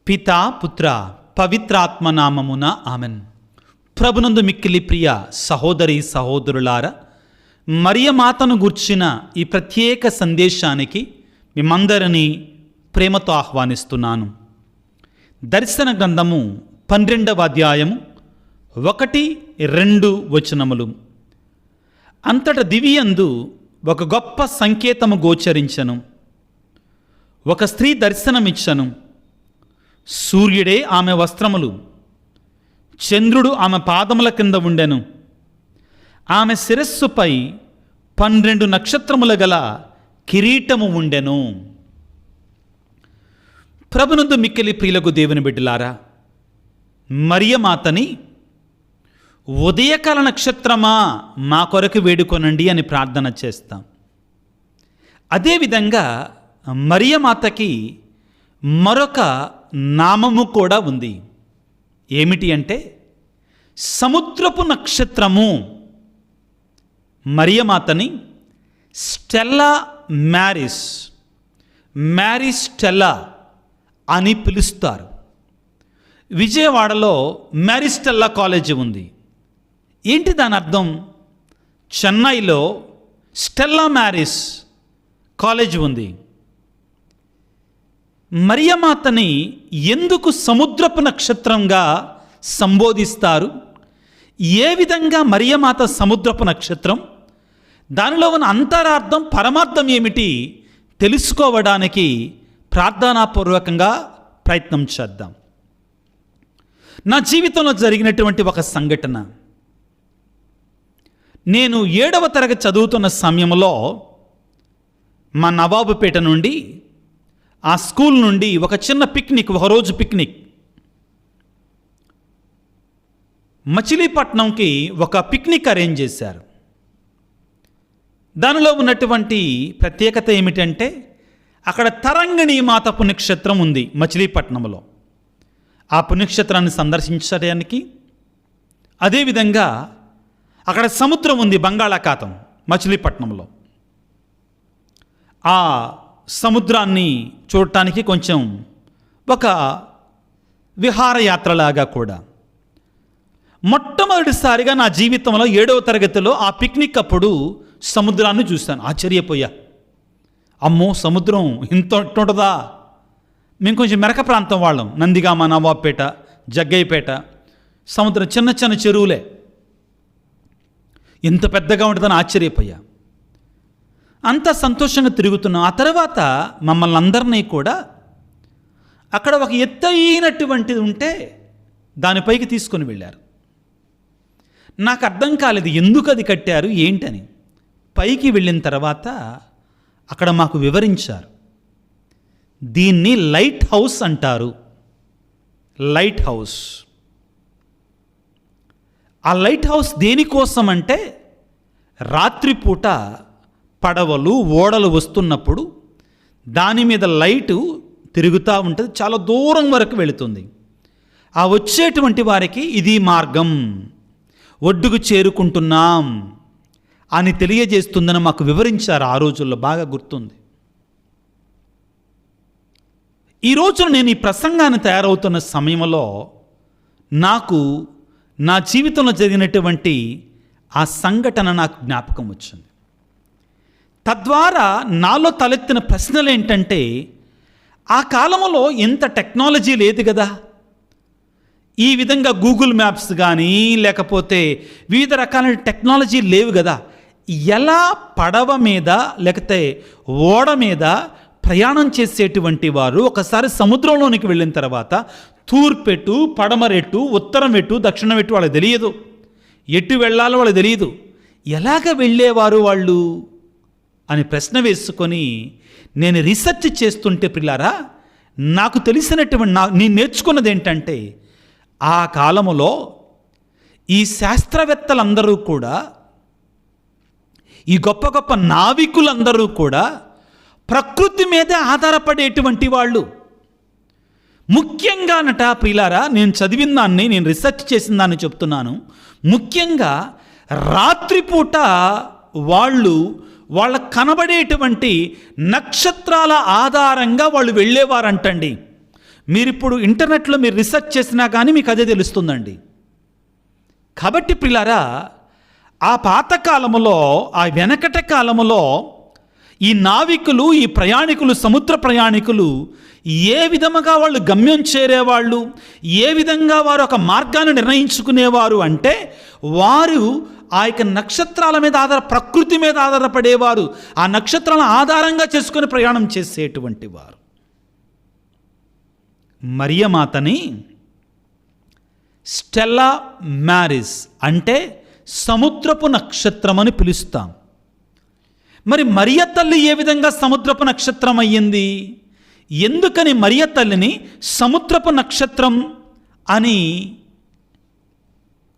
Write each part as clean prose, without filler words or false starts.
పితా పుత్ర పవిత్రాత్మ నామమున ఆమెన్. ప్రభునందు మిక్కిలి ప్రియ సహోదరి సహోదరులారా, మరియమాతను గూర్చిన ఈ ప్రత్యేక సందేశానికి మిమ్మందరినీ ప్రేమతో ఆహ్వానిస్తున్నాను. దర్శన గ్రంథము 12వ అధ్యాయము 1-2 వచనములు. అంతట దివియందు ఒక గొప్ప సంకేతము గోచరించెను. ఒక స్త్రీ దర్శనమిచ్చెను. సూర్యుడే ఆమె వస్త్రములు, చంద్రుడు ఆమె పాదముల కింద ఉండెను. ఆమె శిరస్సుపై 12 నక్షత్రముల గల కిరీటము ఉండెను. ప్రభునందు మిక్కిలి ప్రియులకు దేవుని బిడ్డలారా, మరియమాతని ఉదయకాల నక్షత్రమా మా కొరకు వేడుకొనండి అని ప్రార్థన చేస్తాం. అదేవిధంగా మరియమాతకి మరొక నామము కూడా ఉంది. ఏమిటి అంటే సముద్రపు నక్షత్రము. మరియమాతని స్టెల్లా మ్యారిస్, మ్యారీ స్టెల్లా అని పిలుస్తారు. విజయవాడలో మ్యారీ స్టెల్లా కాలేజీ ఉంది. ఏంటి దాని అర్థం? చెన్నైలో స్టెల్లా మ్యారిస్ కాలేజ్ ఉంది. మరియమాతని ఎందుకు సముద్రపు నక్షత్రంగా సంబోధిస్తారు? ఏ విధంగా మరియమాత సముద్రపు నక్షత్రం? దానిలో ఉన్న అంతరార్థం, పరమార్థం ఏమిటి తెలుసుకోవడానికి ప్రార్థనాపూర్వకంగా ప్రయత్నం చేద్దాం. నా జీవితంలో జరిగినటువంటి ఒక సంఘటన. నేను 7వ తరగతి చదువుతున్న సమయంలో మా నవాబుపేట నుండి, ఆ స్కూల్ నుండి ఒక చిన్న పిక్నిక్, ఒకరోజు పిక్నిక్ మచిలీపట్నంకి ఒక పిక్నిక్ అరేంజ్ చేశారు. దానిలో ఉన్నటువంటి ప్రత్యేకత ఏమిటంటే అక్కడ తరంగిణి మాత పుణ్యక్షేత్రం ఉంది మచిలీపట్నంలో. ఆ పుణ్యక్షేత్రాన్ని సందర్శించడానికి, అదేవిధంగా అక్కడ సముద్రం ఉంది, బంగాళాఖాతం, మచిలీపట్నంలో. ఆ సముద్రాన్ని చూడటానికి కొంచెం ఒక విహారయాత్రలాగా కూడా. మొట్టమొదటిసారిగా నా జీవితంలో 7వ తరగతిలో ఆ పిక్నిక్ అప్పుడు సముద్రాన్ని చూశాను. ఆశ్చర్యపోయా. అమ్మో, సముద్రం ఇంత ఉంటుందా? మేము కొంచెం మెరక ప్రాంతం వాళ్ళం, నందిగామ, నవాబుపేట, జగ్గయ్యపేట. సముద్రం చిన్న చిన్న చెరువులే, ఇంత పెద్దగా ఉంటుందని ఆశ్చర్యపోయా. అంత సంతోషంగా తిరుగుతున్నాం. ఆ తర్వాత మమ్మల్ని అందరినీ కూడా అక్కడ ఒక ఎత్తైనటువంటిది ఉంటే దానిపైకి తీసుకొని వెళ్ళారు. నాకు అర్థం కాలేదు ఎందుకు అది కట్టారు ఏంటని. పైకి వెళ్ళిన తర్వాత అక్కడ మాకు వివరించారు. దీన్ని లైట్ హౌస్ అంటారు. Light house. ఆ లైట్ హౌస్ దేనికోసం అంటే రాత్రిపూట పడవలు, ఓడలు వస్తున్నప్పుడు దాని మీద లైటు తిరుగుతూ ఉంటుంది, చాలా దూరం వరకు వెళుతుంది. ఆ వచ్చేటువంటి వారికి ఇది మార్గం, ఒడ్డుకు చేరుకుంటున్నాం అని తెలియజేస్తుందని మాకు వివరించారు. ఆ రోజుల్లో బాగా గుర్తుంది. ఈ రోజున నేను ఈ ప్రసంగాన్ని తయారవుతున్న సమయంలో నాకు నా జీవితంలో జరిగినటువంటి ఆ సంఘటన నాకు జ్ఞాపకం వచ్చింది. తద్వారా నాలో తలెత్తిన ప్రశ్నలు ఏంటంటే, ఆ కాలంలో ఎంత టెక్నాలజీ లేదు కదా, ఈ విధంగా గూగుల్ మ్యాప్స్ కానీ లేకపోతే వివిధ రకాల టెక్నాలజీ లేవు కదా. ఎలా పడవ మీద లేకపోతే ఓడ మీద ప్రయాణం చేసేటువంటి వారు ఒకసారి సముద్రంలోనికి వెళ్ళిన తర్వాత తూర్పెట్టు, పడమరెట్టు, ఉత్తరం ఎట్టు, దక్షిణం ఎట్టు వాళ్ళకి తెలియదు. ఎటు వెళ్ళాలో వాళ్ళకి తెలియదు. ఎలాగ వెళ్ళేవారు వాళ్ళు అని ప్రశ్న వేసుకొని నేను రీసెర్చ్ చేస్తుంటే ప్రియులారా, నాకు తెలిసినటువంటి నేను నేర్చుకున్నది ఏంటంటే, ఆ కాలములో ఈ శాస్త్రవేత్తలందరూ కూడా, ఈ గొప్ప గొప్ప నావికులందరూ కూడా ప్రకృతి మీద ఆధారపడేటువంటి వాళ్ళు. ముఖ్యంగానట ప్రియులారా, నేను చదివిన దాన్ని, నేను రీసెర్చ్ చేసిన దాన్ని చెప్తున్నాను. ముఖ్యంగా రాత్రిపూట వాళ్ళకు కనబడేటువంటి నక్షత్రాల ఆధారంగా వాళ్ళు వెళ్ళేవారంటండి. మీరిప్పుడు ఇంటర్నెట్లో మీరు రీసెర్చ్ చేసినా కానీ మీకు అదే తెలుస్తుందండి. కాబట్టి ప్రియులారా, ఆ పాతకాలములో, ఆ వెనకటి కాలములో ఈ నావికులు, ఈ ప్రయాణికులు, సముద్ర ప్రయాణికులు ఏ విధముగా వాళ్ళు గమ్యం చేరేవాళ్ళు, ఏ విధంగా వారు ఒక మార్గాన్ని నిర్ణయించుకునేవారు అంటే, వారు ఆ యొక్క నక్షత్రాల మీద ప్రకృతి మీద ఆధారపడేవారు. ఆ నక్షత్రాలను ఆధారంగా చేసుకుని ప్రయాణం చేసేటువంటి వారు. మరియమాతని స్టెల్లా మ్యారిస్ అంటే సముద్రపు నక్షత్రం అని పిలుస్తాం. మరి మరియ తల్లి ఏ విధంగా సముద్రపు నక్షత్రం అయ్యింది? ఎందుకని మరియ తల్లిని సముద్రపు నక్షత్రం అని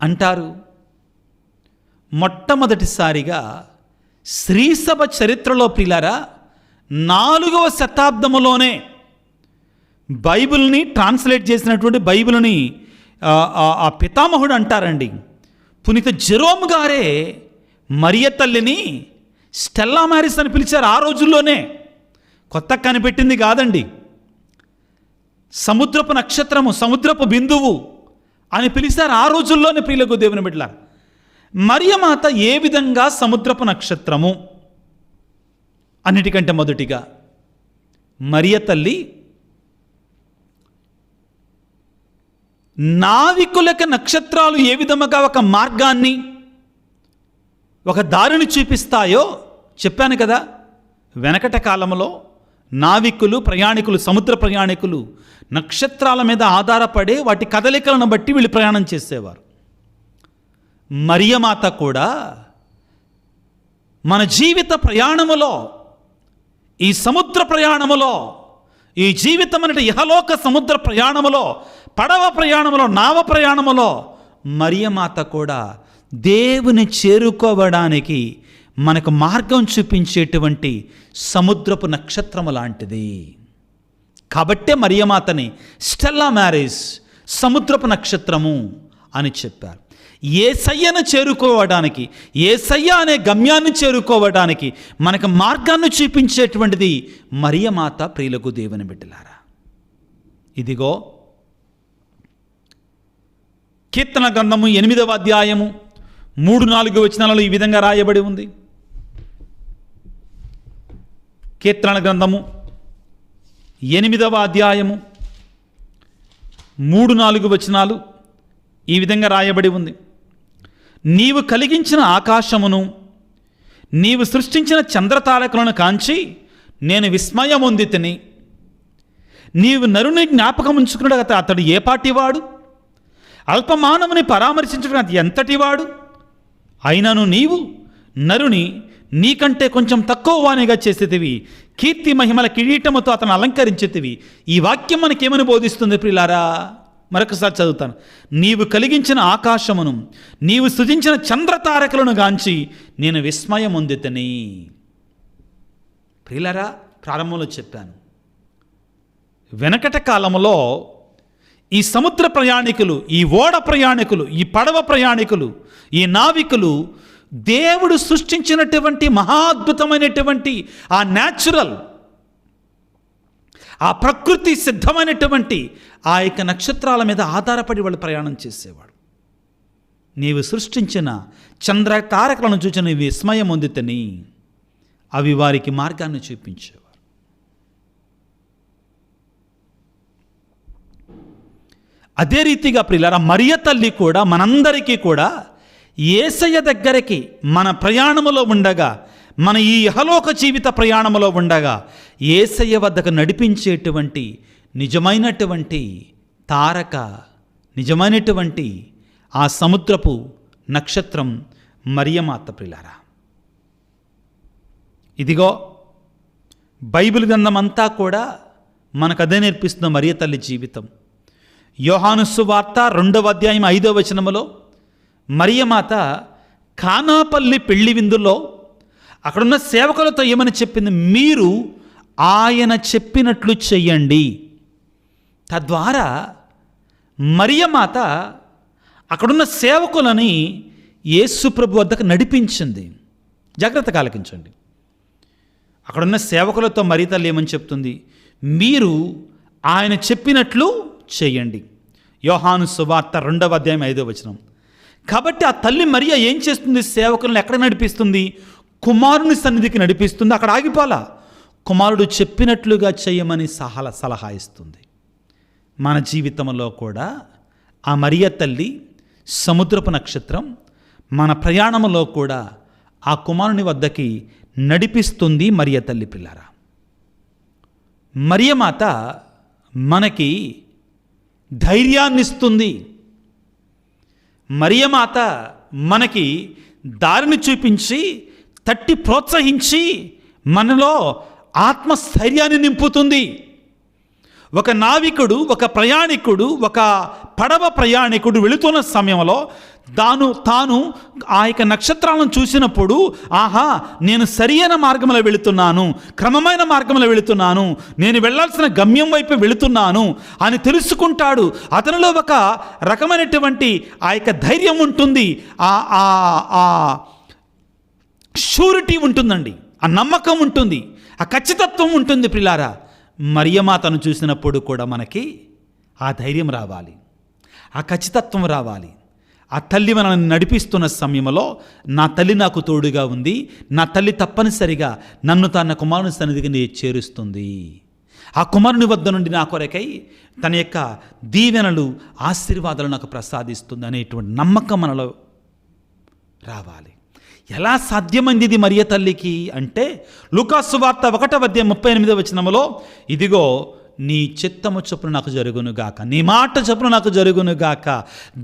అంటారు? మొట్టమొదటిసారిగా శ్రీసభ చరిత్రలో ప్రియులారా 4వ శతాబ్దములోనే బైబిల్ని ట్రాన్స్లేట్ చేసినటువంటి బైబిల్ని ఆ పితామహుడు అంటారండి, పునీత జెరోమ్ గారే మరియ తల్లిని స్టెల్లా మ్యారిస్ అని పిలిచారు. ఆ రోజుల్లోనే, కొత్త కనిపెట్టింది కాదండి. సముద్రపు నక్షత్రము, సముద్రపు బిందువు అని పిలిచారు ఆ రోజుల్లోనే. ప్రియులకు దేవుని బిడ్డలారా, మరియమాత ఏ విధంగా సముద్రపు నక్షత్రము? అన్నిటికంటే మొదటిగా మరియ తల్లి నావికులకు నక్షత్రాలు ఏ విధముగా ఒక మార్గాన్ని, ఒక దారిని చూపిస్తాయో చెప్పాను కదా. వెనకట కాలంలో నావికులు, ప్రయాణికులు, సముద్ర ప్రయాణికులు నక్షత్రాల మీద ఆధారపడి వాటి కదలికలను బట్టి వీళ్ళు ప్రయాణం చేసేవారు. మరియమాత కూడా మన జీవిత ప్రయాణములో, ఈ సముద్ర ప్రయాణములో, ఈ జీవితం అనే ఇహలోక సముద్ర ప్రయాణములో, పడవ ప్రయాణములో, నావ ప్రయాణములో మరియమాత కూడా దేవుని చేరుకోవడానికి మనకు మార్గం చూపించేటువంటి సముద్రపు నక్షత్రము లాంటిది. కాబట్టే మరియమాతని స్టెల్లా మ్యారిస్, సముద్రపు నక్షత్రము అని చెప్పారు. యేసయ్యను చేరుకోవడానికి, యేసయ్య అనే గమ్యాన్ని చేరుకోవడానికి మనకు మార్గాన్ని చూపించేటువంటిది మరియమాత. ప్రియులకు దేవుని బిడ్డలారా, ఇదిగో కీర్తన గ్రంథము 8వ అధ్యాయము 3-4 వచనాలలో ఈ విధంగా రాయబడి ఉంది. కీర్తన గ్రంథము 8వ అధ్యాయము 3-4 వచనాలు ఈ విధంగా రాయబడి ఉంది. నీవు కలిగించిన ఆకాశమును, నీవు సృష్టించిన చంద్రతారకులను కాంచి నేను విస్మయం పొందితిని. నీవు నరుని జ్ఞాపకం ఉంచుకున్నాడు, అతడు ఏ పాటివాడు? అల్పమానవుని పరామర్శించడం అది ఎంతటివాడు? అయినను నీవు నరుని నీకంటే కొంచెం తక్కువ వానిగా చేసేదివి, కీర్తి మహిమల కిరీటముతో అతను అలంకరించేదివి. ఈ వాక్యం మనకేమని బోధిస్తుంది ప్రియులారా? మరొకసారి చదువుతాను. నీవు కలిగించిన ఆకాశమును, నీవు సృజించిన చంద్రతారకులను గాంచి నేను విస్మయం పొందితిని. ప్రియులారా, ప్రారంభంలో చెప్పాను, వెనకట కాలంలో ఈ సముద్ర ప్రయాణికులు, ఈ ఓడ ప్రయాణికులు, ఈ పడవ ప్రయాణికులు, ఈ నావికులు దేవుడు సృష్టించినటువంటి మహాద్భుతమైనటువంటి ఆ న్యాచురల్, ఆ ప్రకృతి సిద్ధమైనటువంటి ఆ యొక్క నక్షత్రాల మీద ఆధారపడి వాళ్ళు ప్రయాణం చేసేవాడు. నీవు సృష్టించిన చంద్ర తారకులను చూచి నీవు విస్మయం పొందితిని. అవి వారికి మార్గాన్ని చూపించేవారు. అదే రీతిగా ప్రియులారా, మరియ తల్లి కూడా మనందరికీ కూడా యేసయ్య దగ్గరికి మన ప్రయాణములో ఉండగా, మన ఈ ఇహలోక జీవిత ప్రయాణములో ఉండగా యేసయ్య వద్దకు నడిపించేటువంటి నిజమైనటువంటి తారక, నిజమైనటువంటి ఆ సముద్రపు నక్షత్రం మరియమాత. ప్రియులారా, ఇదిగో బైబిల్ గ్రంథం అంతా కూడా మనకు అదే నేర్పిస్తున్న మరియ తల్లి జీవితం. యోహాను సువార్త 2వ అధ్యాయం 5వ వచనములో మరియమాత కానాపల్లి పెళ్లి విందులో అక్కడున్న సేవకులతో ఏమని చెప్పింది? మీరు ఆయన చెప్పినట్లు చెయ్యండి. తద్వారా మరియమాత అక్కడున్న సేవకులని యేసు ప్రభు వద్దకు నడిపించింది. జాగ్రత్తగా ఆలకించండి. అక్కడున్న సేవకులతో మరియ తల్లి ఏమని చెప్తుంది? మీరు ఆయన చెప్పినట్లు చేయండి. యోహాను సువార్త 2వ అధ్యాయం 5వ వచనం. కాబట్టి ఆ తల్లి మరియ ఏం చేస్తుంది? సేవకులను ఎక్కడ నడిపిస్తుంది? కుమారుని సన్నిధికి నడిపిస్తుంది. అక్కడ ఆగిపోలా, కుమారుడు చెప్పినట్లుగా చేయమని సలహా ఇస్తుంది. మన జీవితంలో కూడా ఆ మరియ తల్లి సముద్రపు నక్షత్రం మన ప్రయాణంలో కూడా ఆ కుమారుని వద్దకి నడిపిస్తుంది. మరియ తల్లి పిల్లారా, మరియ మాత మనకి ధైర్యాన్ని ఇస్తుంది. మరియ మాత మనకి దారిని చూపించి తట్టి ప్రోత్సహించి మనలో ఆత్మస్థైర్యాన్ని నింపుతుంది. ఒక నావికుడు, ఒక ప్రయాణికుడు, ఒక పడవ ప్రయాణికుడు వెళుతున్న సమయంలో తాను ఆ యొక్క నక్షత్రాలను చూసినప్పుడు, ఆహా, నేను సరియైన మార్గంలో వెళుతున్నాను, క్రమమైన మార్గంలో వెళుతున్నాను, నేను వెళ్ళాల్సిన గమ్యం వైపు వెళుతున్నాను అని తెలుసుకుంటాడు. అతనిలో ఒక రకమైనటువంటి ఆ యొక్క ధైర్యం ఉంటుంది, ఆ షూరిటీ ఉంటుందండి, ఆ నమ్మకం ఉంటుంది, ఆ ఖచ్చితత్వం ఉంటుంది. ప్రిలారా, మరియమాతను చూసినప్పుడు కూడా మనకి ఆ ధైర్యం రావాలి, ఆ ఖచ్చితత్వం రావాలి. ఆ తల్లి మనల్ని నడిపిస్తున్న సమయంలో నా తల్లి నాకు తోడుగా ఉంది, నా తల్లి తప్పనిసరిగా నన్ను తన కుమారుని సన్నిధికి చేరుస్తుంది, ఆ కుమారుని వద్ద నుండి నా కొరకై తన యొక్క దీవెనలు, ఆశీర్వాదాలు నాకు ప్రసాదిస్తుంది అనేటువంటి నమ్మకం మనలో రావాలి. ఎలా సాధ్యమైంది ఇది మరియ తల్లికి అంటే, లూకాసు వార్త 1వ అధ్యాయం 38వ వచనములో, ఇదిగో నీ చిత్తము చొప్పున నాకు జరుగునుగాక, నీ మాట చొప్పున నాకు జరుగునుగాక.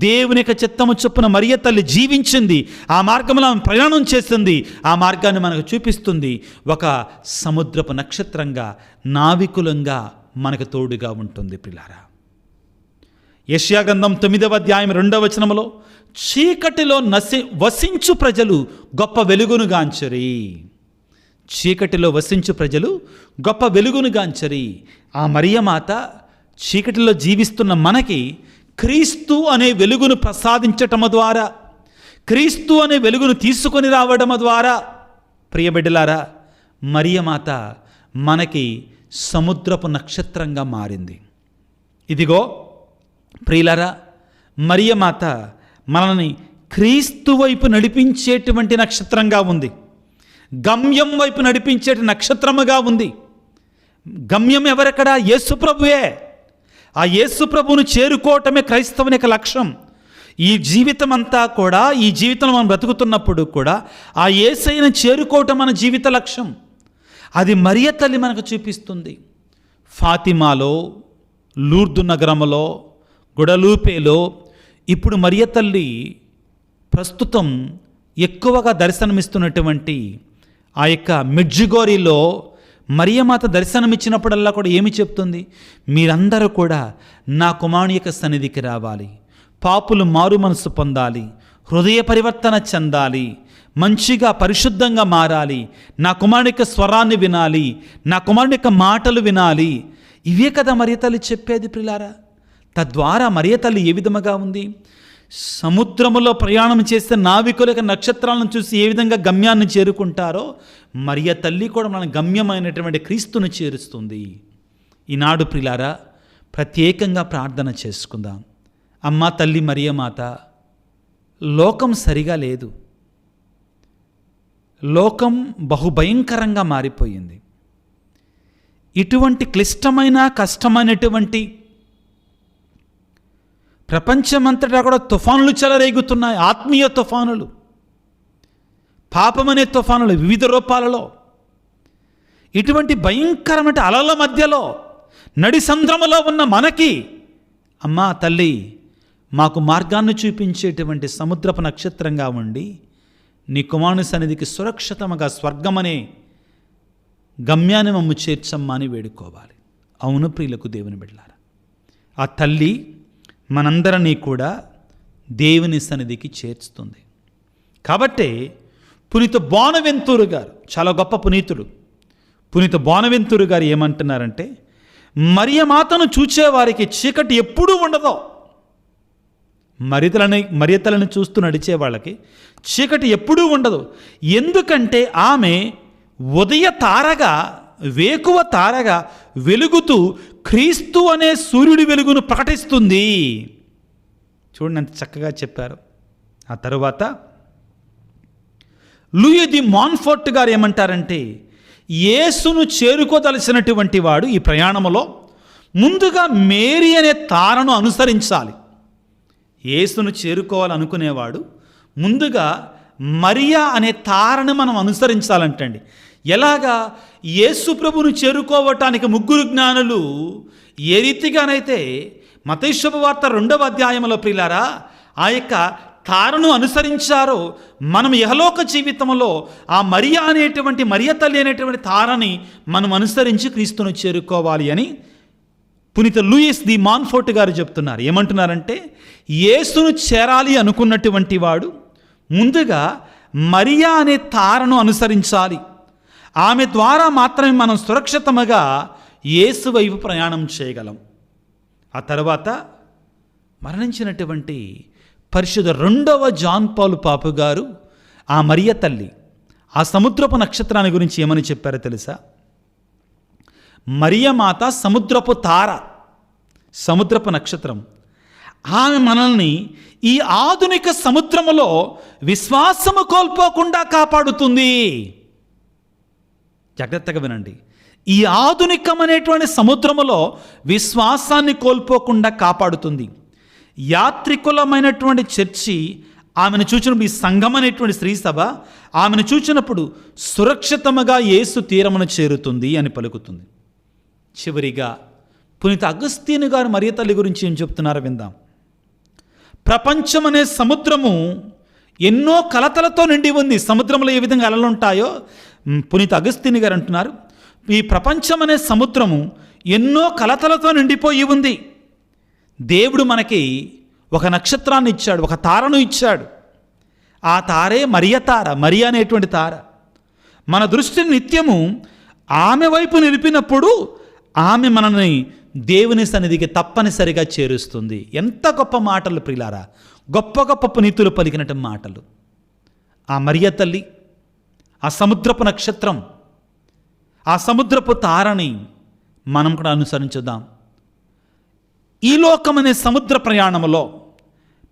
దేవుని యొక్క చిత్తము చొప్పున మరియ తల్లి జీవించింది, ఆ మార్గంలో ఆమె ప్రయాణం చేస్తుంది, ఆ మార్గాన్ని మనకు చూపిస్తుంది. ఒక సముద్రపు నక్షత్రంగా, నావికులంగా మనకు తోడుగా ఉంటుంది. పిల్లారా, యెషయా గ్రంథం 9వ అధ్యాయం 2వ వచనములో, చీకటిలో వసించు ప్రజలు గొప్ప వెలుగునుగాంచరి. చీకటిలో వసించు ప్రజలు గొప్ప వెలుగునుగాంచరి. ఆ మరియమాత చీకటిలో జీవిస్తున్న మనకి క్రీస్తు అనే వెలుగును ప్రసాదించటము ద్వారా, క్రీస్తు అనే వెలుగును తీసుకొని రావడం ద్వారా, ప్రియబిడ్డలారా, మరియమాత మనకి సముద్రపు నక్షత్రంగా మారింది. ఇదిగో ప్రియులారా, మరియమాత మనల్ని క్రీస్తు వైపు నడిపించేటువంటి నక్షత్రంగా ఉంది, గమ్యం వైపు నడిపించే నక్షత్రముగా ఉంది. గమ్యం ఎవరెక్కడ? యేసుప్రభువే. ఆ యేసుప్రభువును చేరుకోవటమే క్రైస్తవుని యొక్క లక్ష్యం. ఈ జీవితం అంతా కూడా, ఈ జీవితంలో మనం బ్రతుకుతున్నప్పుడు కూడా ఆ యేసయ్యను చేరుకోవటం మన జీవిత లక్ష్యం. అది మరియ తల్లి మనకు చూపిస్తుంది. ఫాతిమాలో, లూర్దు నగరంలో, గుడలూపేలో ఇప్పుడు మరియ తల్లి ప్రస్తుతం ఎక్కువగా దర్శనమిస్తున్నటువంటి ఆ యొక్క మెడ్జుగోరిలో మరియమాత దర్శనమిచ్చినప్పుడల్లా కూడా ఏమి చెప్తుంది? మీరందరూ కూడా నా కుమారుని యొక్క సన్నిధికి రావాలి, పాపులు మారు మనసు పొందాలి, హృదయ పరివర్తన చెందాలి, మంచిగా పరిశుద్ధంగా మారాలి, నా కుమారుని యొక్క స్వరాన్ని వినాలి, నా కుమారుని యొక్క మాటలు వినాలి. ఇవే కదా మరియ తల్లి చెప్పేది ప్రియులారా. తద్వారా మరియ తల్లి ఏ విధముగా ఉంది? సముద్రములో ప్రయాణం చేస్తే నావికుల యొక్క నక్షత్రాలను చూసి ఏ విధంగా గమ్యాన్ని చేరుకుంటారో, మరియ తల్లి కూడా మన గమ్యమైనటువంటి క్రీస్తును చేరుస్తుంది. ఈనాడు ప్రియులారా, ప్రత్యేకంగా ప్రార్థన చేసుకుందాం. అమ్మ తల్లి మరియమాత, లోకం సరిగా లేదు, లోకం బహుభయంకరంగా మారిపోయింది. ఇటువంటి క్లిష్టమైన, కష్టమైనటువంటి ప్రపంచమంతటా కూడా తుఫానులు చెలరేగుతున్నాయి, ఆత్మీయ తుఫానులు, పాపమనే తుఫానులు వివిధ రూపాలలో. ఇటువంటి భయంకరమైన అలల మధ్యలో నడి సంద్రములో ఉన్న మనకి, అమ్మా తల్లి, మాకు మార్గాన్ని చూపించేటువంటి సముద్రపు నక్షత్రంగా ఉండి నీ కుమారుని సన్నిధికి సురక్షితముగా స్వర్గమనే గమ్యాన్ని మమ్ము చేర్చమ్మా అని వేడుకోవాలి. అవును ప్రియులకు దేవుని బిడ్డలారా, ఆ తల్లి మనందరినీ కూడా దేవుని సన్నిధికి చేర్చుతుంది. కాబట్టి పునీత బోనవెంతూరు గారు, చాలా గొప్ప పునీతుడు, పునీత బోనవెంతూరు గారు ఏమంటున్నారంటే, మరియమాతను చూచేవారికి చీకటి ఎప్పుడూ ఉండదు. మరియతలను చూస్తూ నడిచే వాళ్ళకి చీకటి ఎప్పుడూ ఉండదు. ఎందుకంటే ఆమె ఉదయ తారగా వేకువ తారగా వెలుగుతూ క్రీస్తు అనే సూర్యుడి వెలుగును ప్రకటిస్తుంది. చూడండి ఎంత చక్కగా చెప్పారు. ఆ తరువాత లూయి ది మాన్ఫోర్ట్ గారు ఏమంటారంటే, యేసును చేరుకోదలసినటువంటి వాడు ఈ ప్రయాణంలో ముందుగా మేరీ అనే తారను అనుసరించాలి. యేసును చేరుకోవాలనుకునేవాడు ముందుగా మరియా అనే తారను మనం అనుసరించాలంటండి. ఎలాగా? యేసు ప్రభువును చేరుకోవటానికి ముగ్గురు జ్ఞానులు ఏ రీతిగానైతే మత్తయి శుభవార్త 2వ అధ్యాయంలో ప్రియులారా ఆ యొక్క తారను అనుసరించారో, మనం ఇహలోక జీవితంలో ఆ మరియా అనేటువంటి మరియ తల్లి అనేటువంటి తారని మనం అనుసరించి క్రీస్తును చేరుకోవాలి అని పునీత లూయిస్ ది మాన్ఫోర్ట్ గారు చెప్తున్నారు. ఏమంటున్నారంటే, యేసును చేరాలి అనుకున్నటువంటి వాడు ముందుగా మరియా అనే తారను అనుసరించాలి. ఆమె ద్వారా మాత్రమే మనం సురక్షితముగా యేసు వైపు ప్రయాణం చేయగలం. ఆ తర్వాత మరణించినటువంటి పరిశుద్ధ 2వ జాన్ పాల్ పాపు గారు ఆ మరియ తల్లి ఆ సముద్రపు నక్షత్రాన్ని గురించి ఏమని చెప్పారో తెలుసా? మరియమాత సముద్రపు తార, సముద్రపు నక్షత్రం. ఆమె మనల్ని ఈ ఆధునిక సముద్రములో విశ్వాసము కోల్పోకుండా కాపాడుతుంది. జాగ్రత్తగా వినండి. ఈ ఆధునికమైనటువంటి సముద్రములో విశ్వాసాన్ని కోల్పోకుండా కాపాడుతుంది. యాత్రికులమైనటువంటి చర్చి ఆమెను చూచినప్పుడు, ఈ సంఘం అనేటువంటి స్త్రీ సభ ఆమెను చూచినప్పుడు సురక్షితముగా యేసు తీరమును చేరుతుంది అని పలుకుతుంది. చివరిగా పునీత అగస్తీను గారు మరియ తల్లి గురించి ఏం చెప్తున్నారో విందాం. ప్రపంచం అనే సముద్రము ఎన్నో కలతలతో నిండి ఉంది. సముద్రంలో ఏ విధంగా అలలు ఉంటాయో పునీత అగస్తీను గారు అంటున్నారు, ఈ ప్రపంచం అనే సముద్రము ఎన్నో కలతలతో నిండిపోయి ఉంది. దేవుడు మనకి ఒక నక్షత్రాన్ని ఇచ్చాడు, ఒక తారను ఇచ్చాడు. ఆ తారే మరియ తార, మరియ అనేటువంటి తార. మన దృష్టిని నిత్యము ఆమె వైపు నిలిపినప్పుడు ఆమె మనల్ని దేవుని సన్నిధికి తప్పనిసరిగా చేరుస్తుంది. ఎంత గొప్ప మాటలు ప్రియులారా, గొప్ప గొప్ప పునీతులు పలికినట్టు మాటలు. ఆ మరియ తల్లి, ఆ సముద్రపు నక్షత్రం, ఆ సముద్రపు తారని మనం కూడా అనుసరించుదాం. ఈ లోకమనే సముద్ర ప్రయాణములో,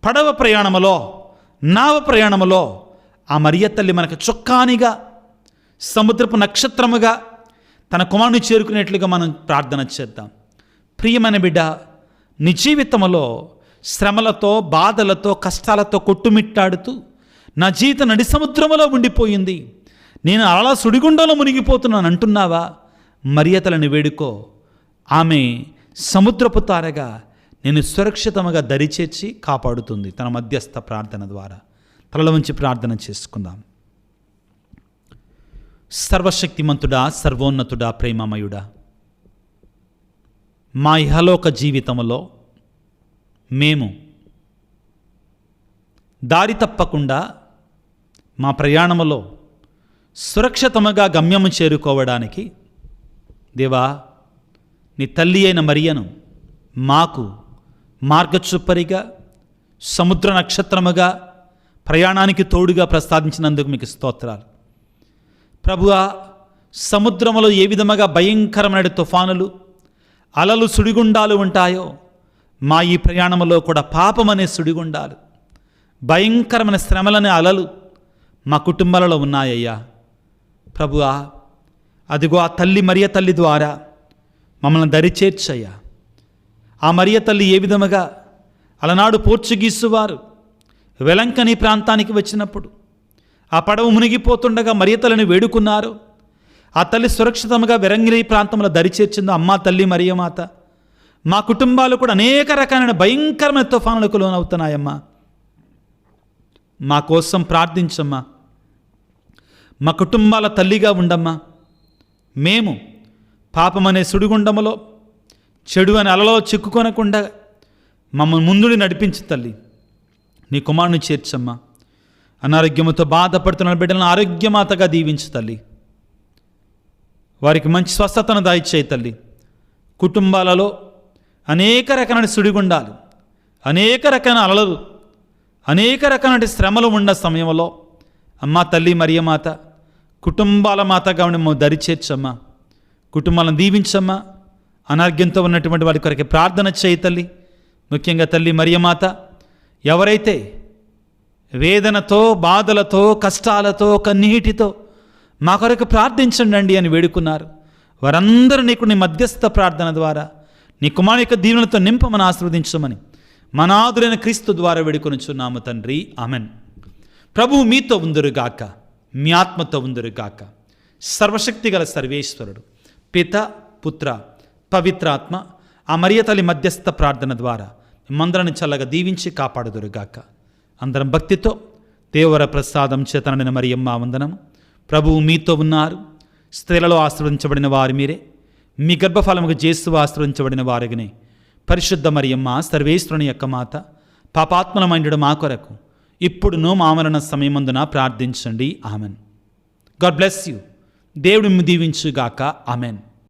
పడవ ప్రయాణములో, నావ ప్రయాణములో ఆ మరియ తల్లి మనకు చొక్కానిగా, సముద్రపు నక్షత్రముగా తన కుమారుని చేరుకునేట్లుగా మనం ప్రార్థన చేద్దాం. ప్రియమైన బిడ్డ, నీ జీవితంలో శ్రమలతో, బాధలతో, కష్టాలతో కొట్టుమిట్టాడుతూ నా జీవితం నడి సముద్రములో ఉండిపోయింది, నేను అలా సుడిగుండంలో మునిగిపోతున్నాను అంటున్నావా? మరియ తల్లిని వేడుకో. ఆమె సముద్రపు తారగా నేను సురక్షితముగా దరిచేర్చి కాపాడుతుంది తన మధ్యస్థ ప్రార్థన ద్వారా. తలలో ఉంచి ప్రార్థన చేసుకుందాం. సర్వశక్తిమంతుడా, సర్వోన్నతుడా, ప్రేమమయుడా, మా ఇహలోక జీవితంలో మేము దారి తప్పకుండా మా ప్రయాణములో సురక్షితముగా గమ్యము చేరుకోవడానికి దేవా, నీ తల్లి అయిన మరియను మాకు మార్గచూపరిగా, సముద్ర నక్షత్రముగా, ప్రయాణానికి తోడుగా ప్రసాదించినందుకు మీకు స్తోత్రాలు. ప్రభువా, సముద్రములో ఏ విధముగా భయంకరమైన తుఫానులు, అలలు, సుడిగుండాలు ఉంటాయో, మా ఈ ప్రయాణములో కూడా పాపమనే సుడిగుండాలు, భయంకరమైన శ్రమలనే అలలు మా కుటుంబాలలో ఉన్నాయ్యా. ప్రభువా, అదిగో ఆ తల్లి మరియ తల్లి ద్వారా మమ్మల్ని దరిచేర్చయ్యా. ఆ మరియ తల్లి ఏ విధముగా అలనాడు పోర్చుగీసు వారు వెలంకని ప్రాంతానికి వచ్చినప్పుడు ఆ పడవ మునిగిపోతుండగా మరియ తల్లిని వేడుకున్నారు. ఆ తల్లి సురక్షితంగా వెరంగిలి ప్రాంతంలో దరిచేర్చిందో, అమ్మా తల్లి మరియమాత, మా కుటుంబాలు కూడా అనేక రకాలైన భయంకరమైన తుఫానులకు లోనవుతున్నాయమ్మా, మా కోసం ప్రార్థించమ్మా, మా కుటుంబాల తల్లిగా ఉండమ్మా. మేము పాపమనే సుడిగుండములో, చెడు అనే అలలో చిక్కుకొనకుండా మమ్మల్ని ముందుని నడిపించు తల్లి. నీ కుమారుని చేర్చమ్మా. అనారోగ్యముతో బాధపడుతున్న బిడ్డలను ఆరోగ్యమాతగా దీవించు తల్లి. వారికి మంచి స్వస్థతను దయచేయి తల్లి. కుటుంబాలలో అనేక రకాల సుడిగుండాలు, అనేక రకాల అలలు, అనేక రకాల శ్రమలు ఉన్న సమయంలో అమ్మా తల్లి మరియమాత, కుటుంబాల మాతగా ఉండి మమ్మల్ని దరిచేర్చమ్మా. కుటుంబాలను దీవించమ్మా. అనారోగ్యంతో ఉన్నటువంటి వారి కొరకు ప్రార్థన చేయి తల్లి. ముఖ్యంగా తల్లి మరియమాత ఎవరైతే వేదనతో, బాధలతో, కష్టాలతో, కన్నీటితో మా కొరకు ప్రార్థించండి అని వేడుకున్నారు. వారందరూ నీకు నీ మధ్యస్థ ప్రార్థన ద్వారా నీ కుమారుని యొక్క దీవెనలతో నింపమని ఆశీర్వదించమని మనాదులైన క్రీస్తు ద్వారా వేడుకొనుచున్నాము తండ్రి. ఆమెన్. ప్రభువు మీతో ఉందురుగాక, మీ ఆత్మతో ఉందురుగాక. సర్వశక్తిగల సర్వేశ్వరుడు పిత, పుత్ర, పవిత్రాత్మ ఆ మరియ తల్లి మధ్యస్థ ప్రార్థన ద్వారా మందరాన్ని చల్లగా దీవించి కాపాడుదురుగాక. అందరం భక్తితో దేవర ప్రసాదం చేతనడిన మరియమ్మ వందనము. ప్రభువు మీతో ఉన్నారు. స్త్రీలలో ఆశీర్వదించబడిన వారు మీరే. మీ గర్భఫలముకు యేసు ఆశీర్వదించబడిన వారిని. పరిశుద్ధ మరియమ్మ సర్వేశ్వరుని యొక్క మాత, పాపాత్మలమైనడు మా కొరకు ఇప్పుడును మా మరణ సమయమందున ప్రార్థించండి. ఆమెన్. God bless you. దేవుడు దీవించుగాక. ఆమెన్.